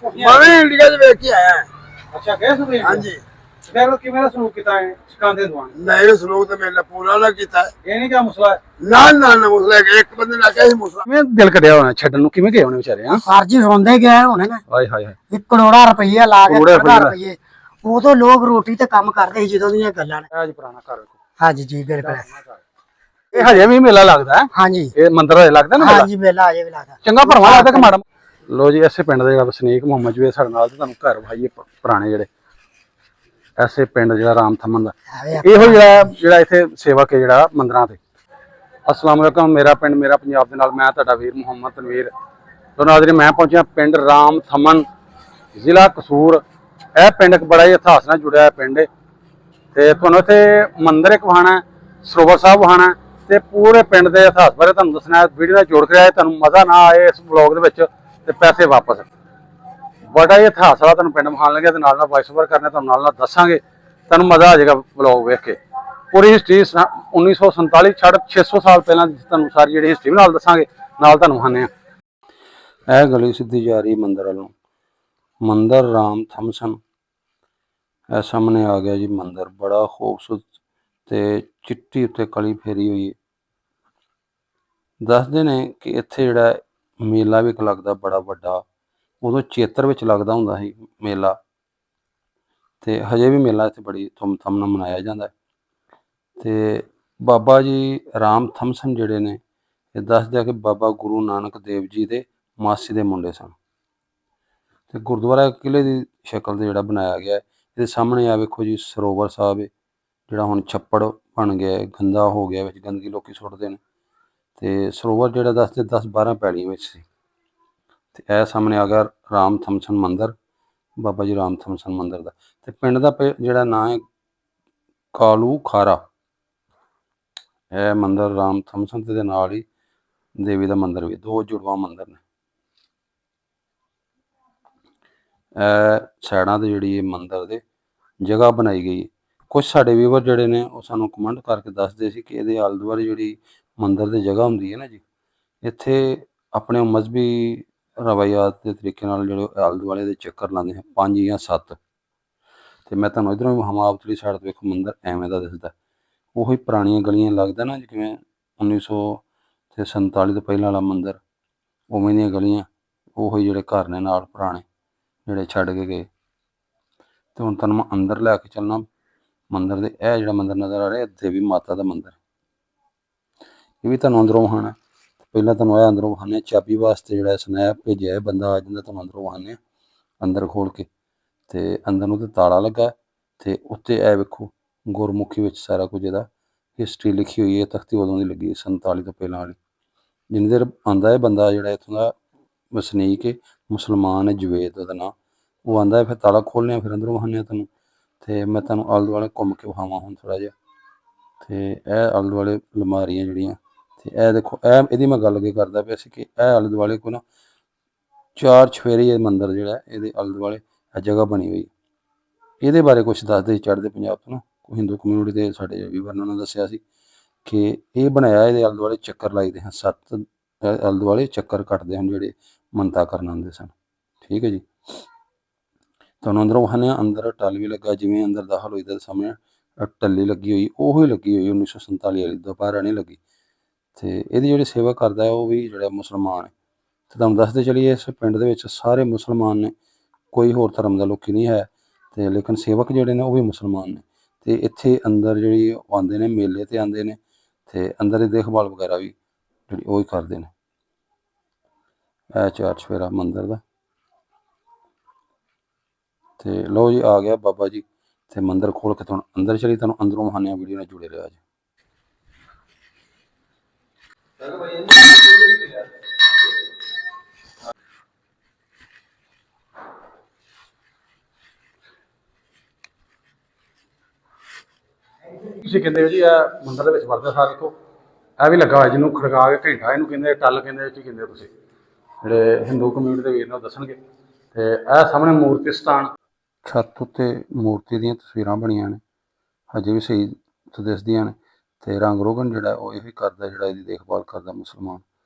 ਮੈਂ ਵੀ ਇੰਡੀਆ 'ਚ ਵੇਖ ਕੇ ਆਇਆ। ਅੱਛਾ ਗਏ ਸੁਣੀ ਹਾਂਜੀ ਫਿਰ ਕਿਵੇਂ ਦਾ ਸਲੂਕ ਕੀਤਾ ਹੈ ਸਿਖਾਉਂਦੇ ਦਵਾਨ ਨਹੀਂ ਸਲੂਕ ਤੇ ਮੇਰੇ ਪੂਰਾ ਨਾ ਕੀਤਾ। ਇਹ ਨਹੀਂ ਕਿਆ ਮਸਲਾ ਹੈ ਨਾ ਨਾ ਨਾ ਮੁਸਲਾ ਇੱਕ ਬੰਦੇ ਨਾਲ ਕਿਹਾ ਸੀ ਮੁਸਲਾ ਕਿਵੇਂ ਦਿਲ ਕੱਢਿਆ ਹੋਣਾ ਛੱਡਣ ਨੂੰ ਕਿਵੇਂ ਗਏ ਹੋਣੇ ਵਿਚਾਰੇ ਹਾਂ ਫਰਜੀ ਰੋਂਦੇ ਗਏ ਹੋਣੇ ਨਾ। ਹਾਏ ਹਾਏ ਹਾਏ 1 ਕਰੋੜਾ ਰੁਪਈਆ ਲਾ ਕੇ ਕਰੋੜਾਂ 1 ਰੁਪਈਏ ਉਦੋਂ ਲੋਕ ਰੋਟੀ ਤੇ ਕੰਮ ਕਰਦੇ ਸੀ ਜਦੋਂ ਦੀਆਂ ਗੱਲਾਂ ਨੇ। ਅੱਜ ਪੁਰਾਣਾ ਘਰ ਵੇਖੋ ਹਾਂਜੀ ਜੀ ਬਿਲਕੁਲ ਇਹ ਹਜੇ ਵੀ ਮੇਲਾ ਲੱਗਦਾ ਹੈ ਹਾਂਜੀ ਇਹ ਮੰਦਿਰ ਹਜੇ ਲੱਗਦਾ ਨਾ ਮੇਲਾ ਹਾਂਜੀ ਮੇਲਾ ਅਜੇ ਵੀ ਲੱਗਦਾ। ਚੰਗਾ ਭਰਵਾਂ ਲੱਗਦਾ ਕਿ ਮਾੜਾ ਲੋ ਜੀ ਐਸੇ ਪਿੰਡ ਦਾ ਜਿਹੜਾ ਵਸਨੀਕ ਮੁਹੰਮਦ ਜਵੇਦ ਸਾਡੇ ਨਾਲ ਤੇ ਤੁਹਾਨੂੰ ਘਰ ਵਿਖਾਈਏ ਪੁਰਾਣੇ ਜਿਹੜੇ ਐਸੇ ਪਿੰਡ ਜਿਹੜਾ ਰਾਮ ਥਮਨ ਦਾ ਇਹੋ ਜਿਹੜਾ ਇੱਥੇ ਸੇਵਕ ਹੈ ਜਿਹੜਾ ਮੰਦਿਰਾਂ ਤੇ। अस्सलाम वालेकुम मेरा पिंड मेरा पंजाब के नाल मैं तुहाडा वीर मुहम्मद तनवीर तो नाज़रीन मैं पहुंचा पिंड राम थमन जिला कसूर। यह पिंड एक बड़ा ही इतिहास नाल जुड़िया पिंड है ते तुहानूं इत्थे मंदिर एक वहाना सरोवर साहब वहाना ते पूरे पिंड के इतिहास बारे तुहानूं दसना है। वीडियो नाल जोड़ के आए तुहानूं मज़ा ना आए इस ब्लॉग दे विच ते पैसे वापस। बड़ा ही इतिहास वाला तुहानूं पिंड विखाण लगे ते नाल नाल वॉइस ओवर करने तुहानूं नाल नाल दस्सांगे तुहानूं मज़ा आ जाएगा ब्लॉग वेख के। पूरी हिस्ट्री 1947 छड़ 600 साल पहला तुहानूं सारी जिहड़ी हिस्ट्री भी नाल दस्सांगे नाल तुहानूं विखाने आ। यह गली सीधी जा रही मंदिर वालों मंदिर राम थमसन। यह सामने आ गया जी मंदिर बड़ा खूबसूरत ते चिट्टी उत्ते कली फेरी हुई है। दसदे ने कि इत्थे जिहड़ा मेला भी एक लगदा बड़ा वड्डा उदों चेतर विच लगदा हुंदा सी मेला ते हजे भी मेला इत्थे बड़ी धूम धाम नाल मनाया जांदा है। ते बाबा जी राम थमसन जिहड़े ने ये दसदे कि बाबा गुरु नानक देव जी दे मासी दे मुंडे सन ते गुरुद्वारा किले दी शक्ल ते जिहड़ा बनाया गया है। इहदे सामने आ वेखो जी सरोवर साहब है जिहड़ा हुण छप्पड़ बन गया है गंदा हो गया विच गंदगी लोकी सुੱਟਦੇ ने ते सरोवर जिहड़ा दसदे 10-12 पैड़ियां विच सी ते ਇਹ सामने आ गया राम थमसन मंदिर बाबा जी राम थमसन मंदिर दा ते पिंड दा जिहड़ा नां है कालू खारा। यह मंदिर राम थमसन दे नाल ही देवी का मंदिर भी दो जुड़वा मंदिर ने। साइडां ते जिहड़ी मंदिर दे जगह बनाई गई है। कुछ साडे व्यूवर जिहड़े ने वो सानूं कमेंट करके दसदे सी कि इहदे आले दुआले जिहड़ी मंदिर दी जगह हुंदी है ना जी इत्थे अपने मजहबी रवायात के तरीके नाल जिहड़े आले दुआले दे चक्कर लांदे हैं 5 या 7 ते मैं तुहानूं इधरों हमावतली साइड ते वेखो मंदिर एवें दा दिसदा। ਉਹੀ ਪੁਰਾਣੀਆਂ ਗਲੀਆਂ ਲੱਗਦਾ ਨਾ ਜਿਵੇਂ 1947 ਤੋਂ ਪਹਿਲਾਂ ਵਾਲਾ ਮੰਦਿਰ ਉਵੇਂ ਦੀਆਂ ਗਲੀਆਂ ਉਹੀ ਜਿਹੜੇ ਘਰ ਨੇ ਨਾਲ ਪੁਰਾਣੇ ਜਿਹੜੇ ਛੱਡ ਕੇ ਗਏ। ਤੇ ਹੁਣ ਤੁਹਾਨੂੰ ਮੈਂ ਅੰਦਰ ਲੈ ਕੇ ਚੱਲਣਾ ਮੰਦਿਰ ਦੇ। ਇਹ ਜਿਹੜਾ ਮੰਦਿਰ ਨਜ਼ਰ ਆ ਰਿਹਾ ਦੇਵੀ ਮਾਤਾ ਦਾ ਮੰਦਿਰ ਇਹ ਵੀ ਤੁਹਾਨੂੰ ਅੰਦਰੋਂ ਵਿਖਾਉਣਾ। ਪਹਿਲਾਂ ਤੁਹਾਨੂੰ ਇਹ ਅੰਦਰੋਂ ਵਿਖਾਉਂਦੇ ਚਾਬੀ ਵਾਸਤੇ ਜਿਹੜਾ ਸਨੈਪ ਭੇਜਿਆ ਬੰਦਾ ਆ ਜਾਂਦਾ ਤੁਹਾਨੂੰ ਅੰਦਰੋਂ ਵਿਖਾਉਂਦੇ ਅੰਦਰ ਖੋਲ ਕੇ ਤੇ ਅੰਦਰ ਨੂੰ ਤੇ ਤਾਲਾ ਲੱਗਾ ਤੇ ਉੱਤੇ ਇਹ ਵੇਖੋ ਗੁਰਮੁਖੀ ਵਿੱਚ ਸਾਰਾ ਕੁਝ ਇਹਦਾ हिस्ट्री लिखी हुई है। तख्ती उदों की लगी 47 तो पहलों वाली जिन्नी देर आंदा है बंदा जिहड़ा इत्थों का वसनीक है मुसलमान है जवेद उहदा नां वो आंदा है फिर ताला खोलने फिर अंदरों विखाने तुहानूं ते मैं तुहानूं आले दुआले घुम के विखावां हुण थोड़ा जिहा ते इह आले दुआले अलमारियां जिहड़ियां ते इह देखो इहदी मैं गल अगे करदा पिया सी कि इह आले दुआले को ना 4 चफेरे मंदिर जिहड़ा इहदे आले दुआले जगह बनी हुई इहदे बारे कुछ दसदे चढ़दे पंजाब तो ना हिंदू कम्यूनिटी के साडे वीवर ने उन्होंने दस्सिया सी कि ये बनाया ये आले दुआले चक्कर लाइदे हैं 7 आले दुआले चक्कर कटते हैं जिहड़े मनता करन आंदे सन। ठीक है जी तुहानूं अंदरों विखाने अंदर टल भी लगा जिवें अंदर दाखल होईदा सामने टल्ली लगी हुई उही लगी हुई 1947 वाली दोबारा नहीं लगी ते इहदी जिहड़ी सेवा करदा है वो भी जिहड़ा मुसलमान है। ते तुहानूं दसदे चलीए इस पिंड दे विच सारे मुसलमान ने कोई होर धर्म दा लोकी नहीं है ते लेकिन सेवक जिहड़े ने वो भी मुसलमान ने ते इत्थे अंदर जिहड़ी आंदे ने मेले ते आंदे ने ते अंदर दी देखभाल वगैरह भी जिहड़ी ओही करदे ने। ਇਹ 4 चफेरा मंदिर दा ते लो जी आ गया बाबा जी ते मंदिर खोल के तुहानूं अंदर चली तुहानूं अंदरों विखाने वीडियो नाल जुड़े रहो जी। ਤੁਸੀਂ ਕਹਿੰਦੇ ਹੋ ਜੀ ਇਹ ਮੰਦਿਰ ਦੇ ਵਿੱਚ ਵੜਦੇ ਸਾਰ ਦੇਖੋ ਇਹ ਵੀ ਲੱਗਾ ਹੋਇਆ ਜਿਹਨੂੰ ਖੜਕਾ ਕੇ ਘੰਟਾ ਇਹਨੂੰ ਕਹਿੰਦੇ ਟੱਲ ਕਹਿੰਦੇ ਕੀ ਕਹਿੰਦੇ ਤੁਸੀਂ ਜਿਹੜੇ ਹਿੰਦੂ ਕਮਿਊਨਿਟੀ ਦੇ ਵੀਰ ਨੇ ਉਹ ਦੱਸਣਗੇ। ਤੇ ਇਹ ਸਾਹਮਣੇ ਮੂਰਤੀ ਸਥਾਨ ਛੱਤ ਉੱਤੇ ਮੂਰਤੀ ਦੀਆਂ ਤਸਵੀਰਾਂ ਬਣੀਆਂ ਨੇ ਹਜੇ ਵੀ ਸਹੀ ਦਿਸਦੀਆਂ ਨੇ ਤੇ ਰੰਗ ਰੋਗਨ ਜਿਹੜਾ ਉਹ ਇਹੀ ਕਰਦਾ ਜਿਹੜਾ ਇਹਦੀ ਦੇਖਭਾਲ ਕਰਦਾ ਮੁਸਲਮਾਨ।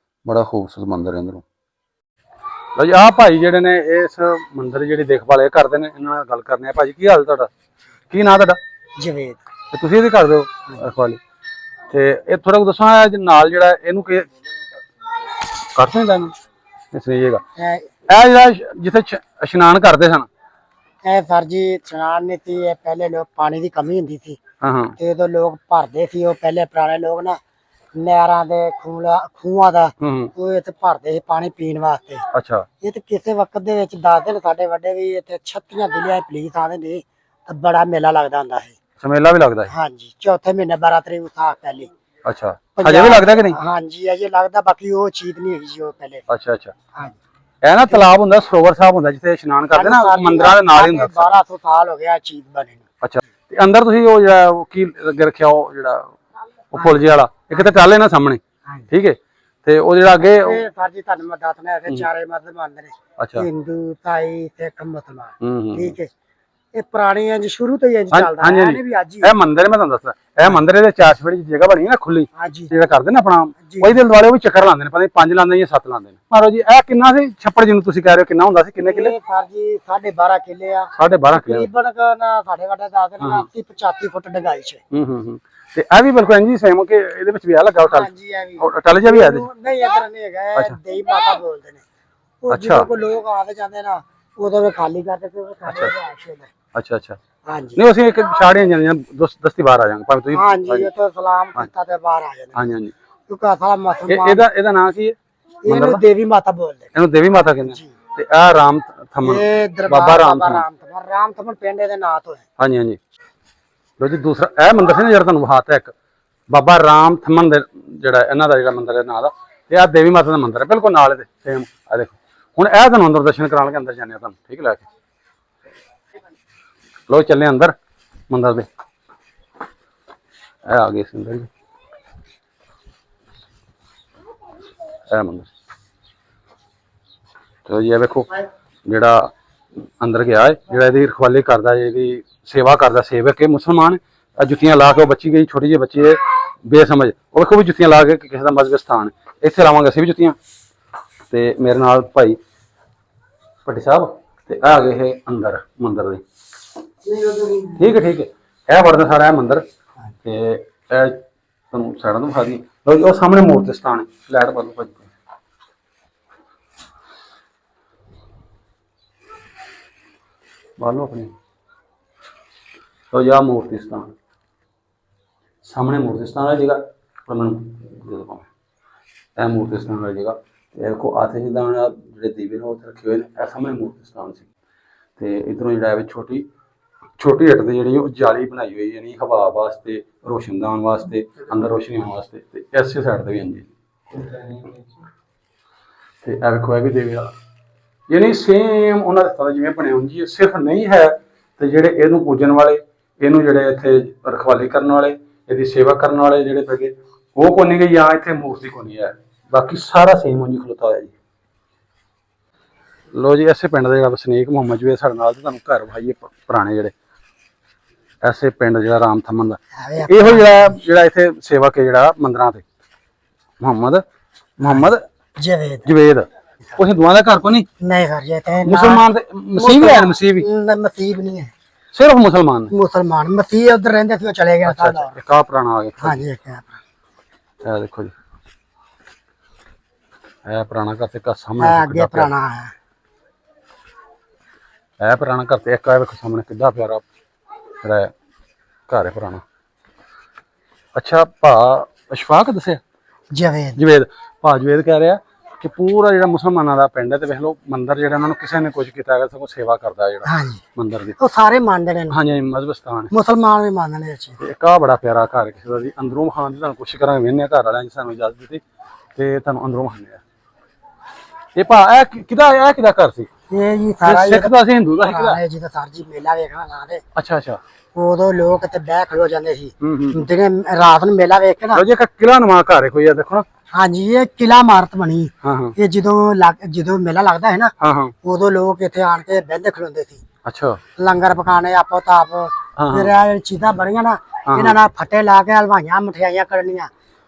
ਬੜਾ ਖੂਬਸੂਰਤ ਮੰਦਿਰ ਹੈ ਅੰਦਰੋਂ। ਲਓ ਜੀ ਆਹ ਭਾਈ ਜਿਹੜੇ ਨੇ ਇਸ ਮੰਦਿਰ ਦੀ ਜਿਹੜੀ ਦੇਖਭਾਲ ਇਹ ਕਰਦੇ ਨੇ, ਇਹਨਾਂ ਨਾਲ ਗੱਲ ਕਰਨੀ ਆ। ਭਾਜੀ ਕੀ ਹਾਲ ਤੁਹਾਡਾ, ਕੀ ਨਾਂ ਤੁਹਾਡਾ? ਜਵੇਦ। ਤੇ ਤੁਸੀਂ ਇਹਦੀ ਕਰਦੇ ਹੋ ਰਖਵਾਲੀ, ਤੇ ਇਹ ਥੋੜਾ ਦੱਸੋ ਨਾਲ ਜਿਹੜਾ ਇਹਨੂੰ ਕਿ ਕਰ ਸਕਦਾ ਇਹਨੂੰ ਇਸ ਲਈ ਜਗ੍ਹਾ ਇਹ ਜਿਹੜਾ ਜਿੱਥੇ ਇਸ਼ਨਾਨ ਕਰਦੇ ਸਨ? ਇਹ ਸਰ ਜੀ ਇਸ਼ਨਾਨ ਨਹੀਂ ਸੀ, ਇਹ ਪਹਿਲੇ ਲੋਕ ਪਾਣੀ ਦੀ ਕਮੀ ਹੁੰਦੀ ਸੀ ਹਾਂ ਤੇ ਉਦੋਂ ਲੋਕ ਭਰਦੇ ਸੀ, ਉਹ ਪਹਿਲੇ ਪੁਰਾਣੇ ਲੋਕ ਨਾ ਨਹਿਰਾਂ ਦੇ ਖੂਹਾਂ ਦਾ ਉਹ ਇੱਥੇ ਭਰਦੇ ਸੀ ਪਾਣੀ ਪੀਣ ਵਾਸਤੇ। ਅੱਛਾ। ਇਹ ਤੇ ਕਿਸੇ ਵਕਤ ਦੇ ਵਿੱਚ ਦੱਸਦੇ ਨੇ ਸਾਡੇ ਵੱਡੇ ਵੀ ਇੱਥੇ 36 ਜ਼ਿਲ੍ਹਿਆਂ ਪੁਲਿਸ ਆਉਂਦੇ ਨੇ ਤੇ ਬੜਾ ਮੇਲਾ ਲੱਗਦਾ ਹੁੰਦਾ ਹੈ। ਮੇਲਾ ਵੀ ਲੱਗਦਾ ਹੈ? ਹਾਂਜੀ, ਚੌਥੇ ਮਹੀਨੇ 12 ਤਰੀਕ ਵਿਸਾਖ ਪਹਿਲੇ। ਅੱਛਾ, ਅਜੇ ਵੀ ਲੱਗਦਾ ਕਿ ਨਹੀਂ? ਹਾਂਜੀ ਅਜੇ ਲੱਗਦਾ, ਬਾਕੀ ਉਹ ਚੀਜ਼ ਨਹੀਂ ਹੈਗੀ ਜੀ ਉਹ ਪਹਿਲੇ। ਅੱਛਾ ਅੱਛਾ। ਹਾਂਜੀ, ਇਹ ਨਾ ਤਲਾਬ ਹੁੰਦਾ, ਸਰੋਵਰ ਸਾਹਿਬ ਹੁੰਦਾ ਜਿੱਥੇ ਇਸ਼ਨਾਨ ਕਰਦੇ ਨਾ, ਮੰਦਿਰਾਂ ਦੇ ਨਾਲ ਹੀ ਹੁੰਦਾ। 1200 ਸਾਲ ਹੋ ਗਿਆ ਚੀਜ਼ ਬਣੀ ਨੂੰ। ਅੱਛਾ, ਤੇ ਅੰਦਰ ਤੁਸੀਂ ਉਹ ਜਿਹੜਾ ਉਹ ਕੀ ਅੱਗੇ ਰੱਖਿਆ, ਉਹ ਜਿਹੜਾ ਉਹ ਫੁੱਲ ਜਿਹੇ ਵਾਲਾ ਇੱਕ ਤੇ ਟਾਲੇ ਨਾ ਸਾਹਮਣੇ, ਠੀਕ ਹੈ, ਤੇ ਉਹ ਜਿਹੜਾ ਅੱਗੇ ਇਹ ਸਰ ਜੀ ਤੁਹਾਨੂੰ ਮੈਂ ਦੱਸਣਾ ਹੈ, ਚਾਰੇ ਮਜ਼ਹਬ ਮੰਨਦੇ ਨੇ। ਅੱਛਾ। ਹਿੰਦੂ, ਤਾਈ, ਸਿੱਖ, ਮੁਸਲਮਾਨ। ਠੀਕ ਠੀਕ ਹੈ, ਇਹ ਪੁਰਾਣੀ ਹੈ ਸ਼ੁਰੂ ਤੋਂ ਹੀ ਇੰਜ ਚੱਲਦਾ ਹੈ, ਇਹਨੇ ਵੀ ਅੱਜ ਹੀ। ਇਹ ਮੰਦਿਰ ਮੈਂ ਤੁਹਾਨੂੰ ਦੱਸਦਾ, ਇਹ ਮੰਦਿਰ ਇਹਦੇ ਚਾਰ ਚਫੇਰੇ ਦੀ ਜਗ੍ਹਾ ਬਣੀ ਹੈ ਨਾ ਖੁੱਲੀ, ਹਾਂਜੀ, ਜਿਹੜਾ ਕਰਦੇ ਨੇ ਆਪਣਾ ਉਹਦੇ ਦਿਲ ਵਾਲੇ ਉਹ ਵੀ ਚੱਕਰ ਲਾਉਂਦੇ ਨੇ, ਪਤਾ ਨਹੀਂ 5 ਲਾਉਂਦੇ ਜਾਂ 7 ਲਾਉਂਦੇ ਨੇ। ਮਾਰੋ ਜੀ ਇਹ ਕਿੰਨਾ ਸੀ ਛੱਪੜ ਜਿਹਨੂੰ ਤੁਸੀਂ ਕਹਿ ਰਹੇ ਹੋ, ਕਿੰਨਾ ਹੁੰਦਾ ਸੀ, ਕਿੰਨੇ ਕਿੱਲੇ? ਇਹ ਸਰ ਜੀ 12.5 ਕਿੱਲੇ ਆ। 12.5 ਕਿੱਲੇ ਤਕਰੀਬਨ ਨਾ ਸਾਡੇ ਵੱਡੇ ਦੱਸਦੇ ਨੇ 80 85 ਫੁੱਟ ਡੂੰਘਾਈ ਚ। ਤੇ ਇਹ ਵੀ ਬਿਲਕੁਲ ਇੰਜੀ ਸੇਮ ਕਿ ਇਹਦੇ ਵਿੱਚ ਵਿਆਹ ਲੱਗਾ ਟਲ? ਹਾਂਜੀ, ਇਹ ਵੀ ਟਲ ਜਿਹਾ ਵੀ ਹੈ? ਨਹੀਂ ਇਧਰ ਨਹੀਂ ਹੈਗਾ, ਇਹ ਦੇਈ ਮਾਤਾ ਬੋਲਦੇ ਨੇ। ਉਹ ਜਦੋਂ ਕੋ ਲੋਕ ਆਦੇ ਜਾਂਦੇ ਨਾ ਉਦੋਂ ਵੀ ਖਾਲੀ ਕਰਦੇ ਤੇ ਉਹ ਸਾਡੇ ਆਸ਼ ਹੁੰਦਾ। ਅੱਛਾ ਅੱਛਾ। ਹਾਂਜੀ, ਨਹੀਂ ਅਸੀਂ ਇੱਕ ਛਾੜੀਆਂ ਜਾਂਦੀਆਂ ਦਸਤੀ ਬਾਹਰ ਆ ਜਾਵਾਂਗੇ ਭਾਵੇਂ ਤੁਸੀਂ। ਹਾਂਜੀ, ਇਹ ਤਾਂ ਸਲਾਮ ਕੀਤਾ ਤੇ ਬਾਹਰ ਆ ਜਾਂਦੇ। ਹਾਂਜੀ ਹਾਂਜੀ। ਕਿਉਂਕਿ ਸਾਲਾ ਮੁਸਲਮਾਨ ਇਹਦਾ ਨਾਂ ਕੀ ਹੈ? ਇਹਨੂੰ ਦੇਵੀ ਮਾਤਾ ਬੋਲਦੇ ਨੇ। ਇਹਨੂੰ ਦੇਵੀ ਮਾਤਾ ਕਹਿੰਦੇ। ਤੇ ਇਹ ਰਾਮ ਥਮਨ, ਇਹ ਬਾਬਾ ਰਾਮ ਥਮਨ ਪਿੰਡ ਦੇ ਨਾਂ ਤੋਂ ਹੈ। ਹਾਂਜੀ ਹਾਂਜੀ। ਲੋ ਜੀ ਦੂਸਰਾ ਇਹ ਮੰਦਿਰ ਸੀ ਨਾ ਜਿਹੜਾ ਤੁਹਾਨੂੰ ਵਿਖਾਤਾ, ਇੱਕ ਬਾਬਾ ਰਾਮ ਥਮਨ ਦੇ ਜਿਹੜਾ ਇਹਨਾਂ ਦਾ ਜਿਹੜਾ ਮੰਦਿਰ ਹੈ ਨਾਂ ਦਾ, ਤੇ ਆਹ ਦੇਵੀ ਮਾਤਾ ਦਾ ਮੰਦਿਰ ਹੈ ਬਿਲਕੁਲ ਨਾਲ ਇਹਦੇ ਸੇਮ। ਆ ਦੇਖੋ ਹੁਣ ਇਹ ਤੁਹਾਨੂੰ ਅੰਦਰ ਦਰਸ਼ਨ ਕਰਾਉਣ ਕੇ ਅੰਦਰ ਜਾਂਦੇ ਆ ਤੁਹਾਨੂੰ, ਠੀਕ ਲੈ ਕੇ। ਲੋ ਚੱਲੇ ਅੰਦਰ ਮੰਦਿਰ ਦੇ। ਇਹ ਆ ਗਏ ਅੰਦਰ ਜੀ, ਇਹ ਮੰਦਿਰ। ਚਲੋ ਜੀ ਇਹ ਵੇਖੋ ਜਿਹੜਾ ਅੰਦਰ ਗਿਆ ਹੈ, ਜਿਹੜਾ ਇਹਦੀ ਰਖਵਾਲੀ ਕਰਦਾ, ਇਹਦੀ ਸੇਵਾ ਕਰਦਾ ਸੇਵਕ ਹੈ ਮੁਸਲਮਾਨ। ਜੁੱਤੀਆਂ ਲਾ ਕੇ ਉਹ ਬੱਚੀ ਗਈ ਛੋਟੀ ਜਿਹੀ ਬੱਚੀ ਹੈ ਬੇਸਮਝ, ਉਹ ਵੇਖੋ ਵੀ ਜੁੱਤੀਆਂ ਲਾ ਕੇ ਕਿਸੇ ਦਾ ਮਜ਼ਹਬੀ ਸਥਾਨ ਇੱਥੇ ਲਾਵਾਂਗੇ ਅਸੀਂ ਵੀ ਜੁੱਤੀਆਂ। ਤੇ ਮੇਰੇ ਨਾਲ ਭਾਈ ਭੱਟੀ ਸਾਹਿਬ, ਤੇ ਆ ਗਏ ਇਹ ਅੰਦਰ ਮੰਦਿਰ ਦੇ। ਠੀਕ ਹੈ ਠੀਕ ਹੈ। ਇਹ ਵੜਦਾ ਸਾਰਾ ਇਹ ਮੰਦਿਰ, ਤੇ ਇਹ ਤੁਹਾਨੂੰ ਸਾਈਡਾਂ ਤੋਂ ਵਿਖਾ ਦਈਏ। ਲਓ ਜੀ ਉਹ ਸਾਹਮਣੇ ਮੂਰਤੀ ਸਥਾਨ ਹੈ, ਲਾਈਟ ਬੰਦ ਭਾਜੀ ਬਾਲੋ ਆਪਣੀ। ਲਓ ਜੀ ਆਹ ਮੂਰਤੀ ਸਥਾਨ ਸਾਹਮਣੇ, ਮੂਰਤੀ ਸਥਾਨ ਵਾਲੀ ਜਗ੍ਹਾ ਪਰ ਮੈਨੂੰ ਦੇ ਦੋ ਭਾਵੇਂ। ਇਹ ਮੂਰਤੀ ਸਥਾਨ ਵਾਲੀ ਜਗ੍ਹਾ, ਤੇ ਦੇਖੋ ਆਥੇ ਜਿੱਦਾਂ ਜਿਹੜੇ ਦੀਵੇ ਨੇ ਉਹ ਰੱਖੇ ਹੋਏ ਨੇ, ਇਹ ਸਾਹਮਣੇ ਮੂਰਤੀ ਸਥਾਨ ਸੀ। ਤੇ ਇੱਧਰੋਂ ਜਿਹੜਾ ਹੈ ਛੋਟੀ ਇੱਟ ਦੀ ਜਿਹੜੀ ਉਹ ਜਾਲੀ ਬਣਾਈ ਹੋਈ, ਯਾਨੀ ਹਵਾ ਵਾਸਤੇ, ਰੋਸ਼ਨਦਾਨ ਵਾਸਤੇ, ਅੰਦਰ ਰੋਸ਼ਨੀ ਹੋਣ ਵਾਸਤੇ। ਤੇ ਇਸੇ ਸਾਈਡ ਤੇ ਵੀ ਹਾਂਜੀ। ਤੇ ਇਹ ਵੇਖੋ ਇਹ ਵੀ ਦੇਵੀ ਵਾਲਾ, ਯਾਨੀ ਸੇਮ ਉਹਨਾਂ ਦੇ ਸਥਾਨ ਜਿਵੇਂ ਬਣੇ ਹੋਣ ਜੀ। ਸਿਰਫ ਨਹੀਂ ਹੈ ਤੇ ਜਿਹੜੇ ਇਹਨੂੰ ਪੂਜਣ ਵਾਲੇ, ਇਹਨੂੰ ਜਿਹੜੇ ਇੱਥੇ ਰਖਵਾਲੀ ਕਰਨ ਵਾਲੇ, ਇਹਦੀ ਸੇਵਾ ਕਰਨ ਵਾਲੇ ਜਿਹੜੇ ਪੈਗੇ ਉਹ ਕੋਈ ਨਹੀਂ ਗਏ, ਜਾਂ ਇੱਥੇ ਮੂਰਤੀ ਕੋਈ ਨਹੀਂ ਹੈ, ਬਾਕੀ ਸਾਰਾ ਸੇਮ ਉਂਝ ਖਲੋਤਾ ਹੋਇਆ ਜੀ। ਲੋ ਜੀ ਇਸੇ ਪਿੰਡ ਦਾ ਜਿਹੜਾ ਵਸਨੀਕ ਮੁਹੰਮਦ ਜਵੇਦ ਸਾਡੇ ਨਾਲ, ਤੇ ਤੁਹਾਨੂੰ ਘਰ ਵਿਖਾਈਏ ਪੁਰਾਣੇ ਜਿਹੜੇ ਐਸੇ ਪਿੰਡ ਜਿਹੜਾ ਰਾਮ ਥਮਨ ਦਾ। ਇਹੋ ਜਿਹੜਾ ਇੱਥੇ ਸੇਵਕ ਹੈ ਜਿਹੜਾ ਮੰਦਿਰਾਂ ਤੇ, ਮੁਹੰਮਦ ਜਵੇਦ। ਉਹ ਹਿੰਦੂਆਂ ਦਾ ਘਰ ਕੋ ਨਹੀਂ? ਨਹੀਂ ਸਰ ਜੀ, ਤੇ ਮੁਸਲਮਾਨ ਦੇ ਮਸੀਹ ਵੀ ਹੈ? ਮਸੀਹ ਨਹੀਂ ਹੈ, ਸਿਰਫ ਮੁਸਲਮਾਨ। ਮਸੀਹ ਉਧਰ ਰਹਿੰਦੇ ਸੀ, ਉਹ ਚਲੇ ਗਿਆ। ਇੱਕ ਆ ਪੁਰਾਣਾ ਆ ਗਿਆ। ਹਾਂਜੀ, ਇਹ ਦੇਖੋ ਜੀ, ਇਹ ਪੁਰਾਣਾ ਘਰ ਤੇ ਸਾਹਮਣੇ ਅੱਗੇ ਪੁਰਾਣਾ ਹੈ। ਇਹ ਪੁਰਾਣਾ ਘਰ ਤੇ ਇੱਕ ਆ ਵੇਖੋ ਸਾਹਮਣੇ ਕਿੱਡਾ ਪਿਆਰਾ ਜਿਹੜਾ ਘਰ ਹੈ ਪੁਰਾਣਾ। ਅੱਛਾ, ਭਾ ਅਸ਼ਫਾਕ ਦੱਸਿਆ ਜਵੇਦ, ਭਾ ਜਵੇਦ ਕਹਿ ਰਿਹਾ ਕਿ ਪੂਰਾ ਜਿਹੜਾ ਮੁਸਲਮਾਨਾਂ ਦਾ ਪਿੰਡ ਹੈ, ਤੇ ਵੇਖ ਲਓ ਮੰਦਿਰ ਜਿਹੜਾ ਉਹਨਾਂ ਨੂੰ ਕਿਸੇ ਨੇ ਕੁਝ ਕੀਤਾ ਹੈਗਾ, ਸਗੋਂ ਸੇਵਾ ਕਰਦਾ ਜਿਹੜਾ ਮੰਦਿਰ ਦੀ। ਉਹ ਸਾਰੇ ਮੰਨਦੇ ਨੇ। ਹਾਂਜੀ, ਮਜ਼ਹਬ ਸਥਾਨ, ਮੁਸਲਮਾਨ ਵੀ ਮੰਨਦੇ ਨੇ। ਇੱਕ ਆ ਬੜਾ ਪਿਆਰਾ ਘਰ ਕਿਸੇ ਦਾ ਜੀ, ਅੰਦਰੋਂ ਖਾਣ ਦੀ ਤੁਹਾਨੂੰ ਕੋਸ਼ਿਸ਼ ਕਰਾਂਗੇ, ਵੇਖਦੇ ਘਰ ਵਾਲਿਆਂ ਨੇ ਸਾਨੂੰ ਇਜਾਜ਼ਤ ਦਿੱਤੀ ਤੇ ਤੁਹਾਨੂੰ ਅੰਦਰੋਂ ਖਾਂਦੇ ਆ। ਇਹ ਭਾ ਇਹ ਕਿਹਦਾ ਘਰ ਸੀ? ਇਹ ਜੀ ਸਾਰਾ ਸਿੱਖ ਦਾ ਸੀ, ਹਿੰਦੂ ਦਾ ਸੀ, ਕਿਹਦਾ? ਜੀ ਤਾਂ ਸਰ ਜੀ ਮੇਲਾ ਵੇਖਣਾ ਲਾਦੇ। ਅੱਛਾ ਅੱਛਾ। ਉਦੋਂ ਲੋਕ ਤੇ ਬਹਿ ਖਲੋ ਜਾਂਦੇ ਸੀ, ਦਿਨੇ ਰਾਤ ਨੂੰ ਮੇਲਾ ਵੇਖ ਕੇ ਨਾ। ਜੀ ਇੱਕ ਕਿਲਾ ਨਵਾਂ ਘਰ ਹੈ ਕੋਈ ਆ, ਦੇਖੋ ਨਾ। ਹਾਂਜੀ, ਇਹ ਕਿਲਾ ਇਮਾਰਤ ਬਣੀ। ਇਹ ਜਦੋਂ ਮੇਲਾ ਲੱਗਦਾ ਹੈ ਨਾ, ਉਦੋਂ ਲੋਕ ਇੱਥੇ ਆਣ ਕੇ ਬਹਿੰਦੇ ਖਲੋਂਦੇ ਸੀ। ਅੱਛਾ। ਲੰਗਰ ਪਕਾਣੇ ਆਪੋ ਤਾਪ। ਫਿਰ ਇਹ ਚੀਜ਼ਾਂ ਬਣੀਆਂ ਨਾ, ਇਹਨਾਂ ਨਾਲ ਫੱਟੇ ਲਾ ਕੇ ਹਲਵਾਈਆਂ ਮਠਿਆਈਆਂ ਕਰਨੀਆਂ,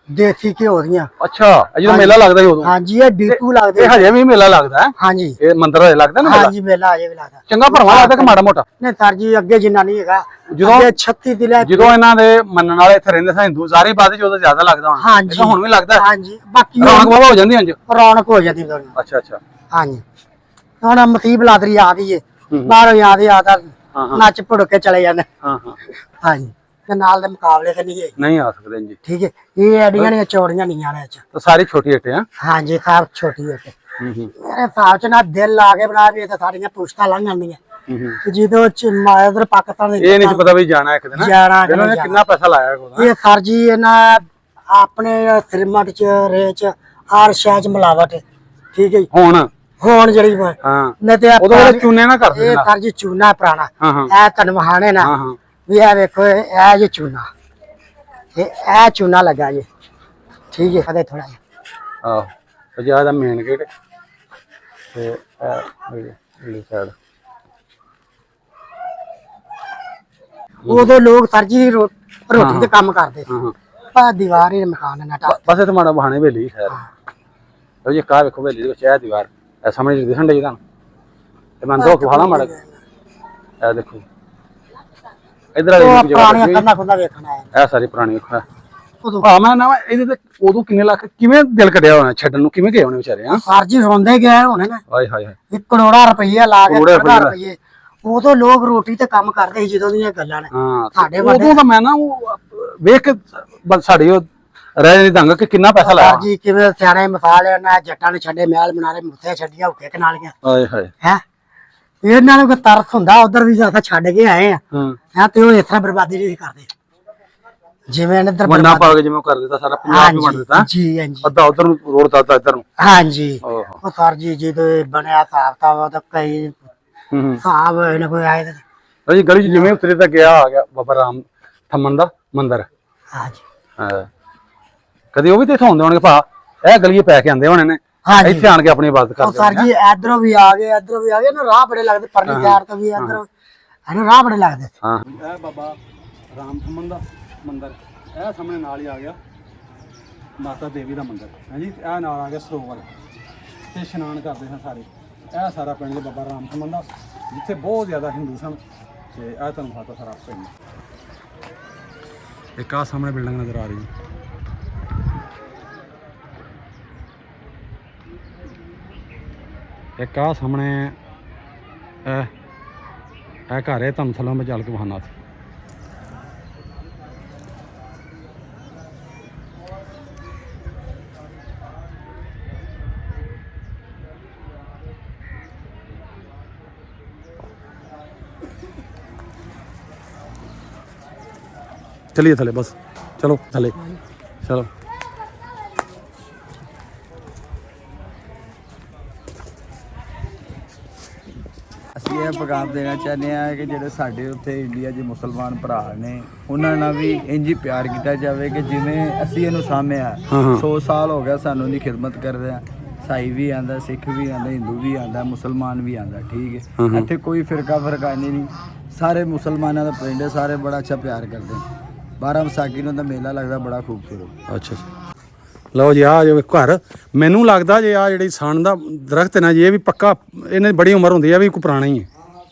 ਦੇਸੀ ਘਿਓ ਦੀਆਂ। ਅੱਛਾ ਜਦੋਂ ਮੇਲਾ ਲੱਗਦਾ ਸੀ ਉਦੋਂ? ਹਾਂਜੀ ਇਹ ਡੀਪੂ ਲੱਗਦੇ। ਇਹ ਹਜੇ ਵੀ ਮੇਲਾ ਲੱਗਦਾ ਹੈ? ਹਾਂਜੀ ਇਹ ਮੰਦਿਰ ਹਜੇ ਲੱਗਦਾ ਨਾ ਮੇਲਾ? ਹਾਂਜੀ ਮੇਲਾ ਅਜੇ ਵੀ ਲੱਗਦਾ। ਚੰਗਾ ਭਰਵਾਂ ਲੱਗਦਾ ਕਿ ਮਾੜਾ ਮੋਟਾ? ਨਹੀਂ ਸਰ ਜੀ ਅੱਗੇ ਜਿੰਨਾ ਨਹੀਂ ਹੈਗਾ। ਜਦੋਂ 36 ਦੀ ਲੈ ਜਦੋਂ ਇਹਨਾਂ ਦੇ ਮੰਨਣ ਵਾਲੇ ਇੱਥੇ ਰਹਿੰਦੇ ਸੀ ਹਿੰਦੂ ਜ਼ਾਰੀ ਬਾਦ ਚ ਉਦੋਂ ਜ਼ਿਆਦਾ ਲੱਗਦਾ ਹੁਣ? ਹਾਂਜੀ ਇਹ ਹੁਣ ਵੀ ਲੱਗਦਾ? ਹਾਂਜੀ ਬਾਕੀ ਰੌਣਕ ਬਾਬਾ ਹੋ ਜਾਂਦੀ ਅੰਜ? ਰੌਣਕ ਹੋ ਜਾਂਦੀ। ਅੱਛਾ ਅੱਛਾ ਹਾਂਜੀ ਹੁਣ ਮਤੀਬ ਲਾਦਰੀ ਆ ਗਈ ਏ ਬਾਹਰੋਂ ਯਾਦ ਆਦਾ ਨੱਚ ਭੁੜ ਕੇ ਚਲੇ ਜਾਂਦੇ। ਹਾਂ ਹਾਂ ਹਾਂਜੀ ਤੇ ਨਾਲ ਦੇ ਮੁਕਾਬਲੇ ਤੇ ਨਹੀਂ ਹੈ। ਨਹੀਂ ਆ ਸਕਦੇ ਜੀ। ਠੀਕ ਹੈ ਇਹ ਐਡੀਆਂ ਨੇ ਚੌੜੀਆਂ ਨਹੀਂ ਆਣੇ ਚ ਤਾਂ ਸਾਰੀ ਛੋਟੀ ਇੱਟੇ ਆ? ਹਾਂਜੀ ਸਭ ਛੋਟੀ ਇੱਟ। ਮੇਰੇ ਹਿਸਾਬ ਚ ਨਾ ਦਿਲ ਲਾ ਕੇ ਬਣਾ ਵੀ ਤਾਂ ਸਾਡੀਆਂ ਪੁਸ਼ਤਾਂ ਲੰਘ ਜਾਂਦੀਆਂ। ਜਦੋਂ ਇਧਰ ਪਾਕਿਸਤਾਨ ਇਹ ਨਹੀਂ ਪਤਾ ਵੀ ਜਾਣਾ ਇੱਕ ਦਿਨ ਜਾਣਾ ਕਿੰਨਾ ਪੈਸਾ ਲਾਇਆ ਕੋਲ? ਇਹ ਸਰ ਜੀ ਇਹਨਾਂ ਆਪਣੇ ਸਿਰਮਟ ਚ ਰੇਚ ਹਰ ਸ਼ਹਿਰ ਚ ਮਿਲਾਵਟ। ਠੀਕ ਹੈ ਹੁਣ ਜਿਹੜੀ ਹਾਂ ਨਹੀਂ ਤੇ ਉਦੋਂ ਚੂਨੇ ਨਾ ਕਰਦੇ ਇਹ ਸਰ ਜੀ ਚੂਨਾ ਪੁਰਾਣਾ ਇਹ ਤਨਵਾਣੇ ਨਾ ਹਾਂ ਵੀ ਇਹ ਵੇਖੋ ਇਹ ਜੇ ਚੂਨਾ ਇਹ ਚੂਨਾ ਲੱਗਾ ਜੀ। ਠੀਕ ਹੈ ਕਦੇ ਥੋੜਾ ਜਿਹਾ ਆਹੋ ਪੰਜਾਬ ਦਾ ਮੇਨ ਗੇਟ ਤੇ ਇਹ ਸਾਈਡ ਉਦੋਂ ਲੋਕ ਸਰ ਜੀ ਰੋਟੀ ਦੇ ਕੰਮ ਕਰਦੇ ਆ ਦੀਵਾਰ ਹੀ ਮਕਾਨ ਨਾ ਬਸ ਇਹ ਮਾੜਾ ਬਹਾਨੇ ਵੇਲੀ ਸ਼ਹਿਰ ਲਓ ਜੀ ਕਾ ਵੇਖੋ ਵੇਲੀ ਦੇ ਵਿੱਚ ਇਹ ਦੀਵਾਰ ਇਹ ਸਾਹਮਣੇ ਦਿਖਣ ਡਈ ਤੁਹਾਨੂੰ ਤੇ ਮੈਂ ਦੋ ਖਵਾਣਾ ਮਾੜਾ ਇਹ ਦੇਖੋ ਇਧਰ ਵਾਲੀ ਪੁਰਾਣੀਆਂ ਕੰਧਾਂ ਖੁੰਦਾ ਵੇਖਣਾ ਹੈ ਇਹ ਸਾਰੀ ਪੁਰਾਣੀ ਵੇਖਣਾ ਹਾਂ ਮੈਂ ਨਾ ਇਹਦੇ ਤੇ ਉਦੋਂ ਕਿੰਨੇ ਲੱਖ ਕਿਵੇਂ ਦਿਲ ਕੱਢਿਆ ਹੋਣਾ ਛੱਡਣ ਨੂੰ ਕਿਵੇਂ ਗਏ ਹੋਣੇ ਵਿਚਾਰੇ? ਹਾਂ ਸਰ ਜੀ ਰੋਂਦੇ ਗਏ ਹੋਣੇ ਨਾ। ਹਾਏ ਹਾਏ 1 ਕਰੋੜਾ ਰੁਪਈਆ ਲਾ ਕੇ ਰੁਪਈਏ ਉਦੋਂ ਲੋਕ ਰੋਟੀ ਤੇ ਕੰਮ ਕਰਦੇ ਸੀ ਜਦੋਂ ਦੀਆਂ ਗੱਲਾਂ ਨੇ। ਹਾਂ ਸਾਡੇ ਉਦੋਂ ਤਾਂ ਮੈਂ ਨਾ ਉਹ ਵੇਖ ਕੇ ਸਾਡੀ ਉਹ ਰਹਿ ਜਾਂਦੀ ਦੰਗ ਕਿ ਕਿੰਨਾ ਪੈਸਾ ਲਾਇਆ ਜੀ। ਕਿਵੇਂ ਸਿਆਣੇ ਮਿਸਾਲ ਨਾ ਜੱਟਾਂ ਨੇ ਛੱਡੇ ਮਹਿਲ ਬਣਾ ਮੁੱਥੇ ਛੱਡੀਆਂ ਹੁੱਕੇ ਕਨਾਲੀਆਂ। ਹਾਏ ਹਾਏ ਹੈ ਇਹਨਾਂ ਨੂੰ ਕੋਈ ਤਰਸ ਹੁੰਦਾ ਉਧਰ ਵੀ ਜ਼ਿਆਦਾ ਛੱਡ ਕੇ ਆਏ ਆ ਹੈ ਤੇ ਉਹ ਇਸ ਤਰ੍ਹਾਂ ਬਰਬਾਦੀ ਨਹੀਂ ਕਰਦੇ ਜਿਵੇਂ ਇਹਨੇ ਵੰਡਾ ਪਾ ਕੇ ਜਿਵੇਂ ਕਰ ਦਿੱਤਾ ਸਾਰਾ ਪੰਜਾਬ ਨੂੰ ਵੰਡ ਦਿੱਤਾ ਜੀ। ਹਾਂਜੀ ਅੱਧਾ ਉਧਰ ਨੂੰ ਰੋਡ ਦਾਤਾ ਇੱਧਰ ਨੂੰ। ਹਾਂਜੀ ਉਹ ਸਰ ਜੀ ਜਦੋਂ ਬਣਿਆ ਹਿਸਾਬ ਤਾਂ ਤਾਂ ਕਈ ਹਿਸਾਬ ਇਹਨਾਂ ਕੋਈ ਆਏ ਤੇ ਜੀ ਗਲੀ ਚ ਜਿਵੇਂ ਉਤਰੇ ਤਾਂ ਗਿਆ ਆ ਗਿਆ ਬਾਬਾ ਰਾਮ ਥੰਮਣ ਦਾ ਮੰਦਿਰ। ਹਾਂਜੀ ਹਾਂ ਕਦੀ ਉਹ ਵੀ ਤੇ ਇੱਥੇ ਆਉਂਦੇ ਹੋਣਗੇ ਭਾ ਇਹ ਗਲੀਏ ਪੈ ਕੇ ਆਉਂਦੇ ਹੋਣੇ ਨੇ ਇੱਥੇ ਆਣ ਕੇ ਆਪਣੀ ਇਬਾਦਤ ਕਰਦੇ ਸਰ ਜੀ ਇਧਰੋਂ ਵੀ ਆ ਗਏ ਇਧਰੋਂ ਵੀ ਆ ਗਏ ਨਾ ਰਾਹ ਬੜੇ ਲੱਗਦੇ ਪਰਲੀ ਸਾਈਡ ਤੋਂ ਵੀ ਇਧਰੋਂ ਇਹਨੂੰ ਰਾਹ ਬੜੇ ਲੱਗਦੇ। ਹਾਂ ਇਹ ਬਾਬਾ ਰਾਮ ਥੰਮਣ ਦਾ ਮੰਦਿਰ ਇਹ ਸਾਹਮਣੇ ਨਾਲ ਹੀ ਆ ਗਿਆ ਮਾਤਾ ਦੇਵੀ ਦਾ ਮੰਦਿਰ ਹੈ ਜੀ। ਇਹ ਨਾਲ ਆ ਗਿਆ ਸਰੋਵਰ ਤੇ ਇਸ਼ਨਾਨ ਕਰਦੇ ਸਨ ਸਾਰੇ। ਇਹ ਸਾਰਾ ਪਿੰਡ ਦੇ ਬਾਬਾ ਰਾਮ ਥੰਮਣ ਦਾ ਜਿੱਥੇ ਬਹੁਤ ਜ਼ਿਆਦਾ ਹਿੰਦੂ ਸਨ ਤੇ ਇਹ ਤੁਹਾਨੂੰ ਪਤਾ ਸਾਰਾ ਪਿੰਡ। ਇੱਕ ਆ ਸਾਹਮਣੇ ਬਿਲਡਿੰਗ ਨਜ਼ਰ ਆ ਰਹੀ ਇੱਕ ਆ ਸਾਹਮਣੇ ਇਹ ਘਰ ਹੈ ਤੁਹਾਨੂੰ ਥੱਲੋਂ ਮੈਂ ਚੱਲ ਕੇ ਵਹਾਨਾ ਸੀ। चलिए थले बस चलो थले चलो। ਅਸੀਂ ਇਹ ਪੈਗਾਮ ਦੇਣਾ ਚਾਹੁੰਦੇ ਹਾਂ ਕਿ ਜਿਹੜੇ ਸਾਡੇ ਉੱਥੇ ਇੰਡੀਆ 'ਚ ਮੁਸਲਮਾਨ ਭਰਾ ਨੇ ਉਹਨਾਂ ਨਾਲ ਵੀ ਇੰਝ ਹੀ ਪਿਆਰ ਕੀਤਾ ਜਾਵੇ ਕਿ ਜਿਵੇਂ ਅਸੀਂ ਇਹਨੂੰ ਸਾਂਭਿਆ। 100 ਸਾਲ ਹੋ ਗਿਆ ਸਾਨੂੰ ਇਹਦੀ ਖਿਦਮਤ ਕਰਦੇ ਆ। ਈਸਾਈ ਵੀ ਆਂਦਾ, ਸਿੱਖ ਵੀ ਆਂਦਾ, ਹਿੰਦੂ ਵੀ ਆਂਦਾ, ਮੁਸਲਮਾਨ ਵੀ ਆਂਦਾ। ਠੀਕ ਹੈ ਇੱਥੇ ਕੋਈ ਫਿਰਕਾ ਨਹੀਂ ਸਾਰੇ ਮੁਸਲਮਾਨਾਂ ਦਾ ਪਿੰਡ ਸਾਰੇ ਬੜਾ ਅੱਛਾ ਪਿਆਰ ਕਰਦੇ। 12 ਵਿਸਾਖੀ ਨੂੰ ਤਾਂ ਮੇਲਾ ਲੱਗਦਾ ਬੜਾ ਖੂਬਸੂਰਤ। ਅੱਛਾ ਲਓ ਜੀ ਆ ਜੋ ਘਰ ਮੈਨੂੰ ਲੱਗਦਾ ਜੇ ਆ ਜਿਹੜੀ ਸਣ ਦਾ ਦਰਖਤ ਨਾ ਜੀ ਇਹ ਵੀ ਪੱਕਾ ਇਹਨੇ ਬੜੀ ਉਮਰ ਹੁੰਦੀ ਆ ਵੀ ਕੋਈ ਪੁਰਾਣਾ ਹੀ ਹੈ।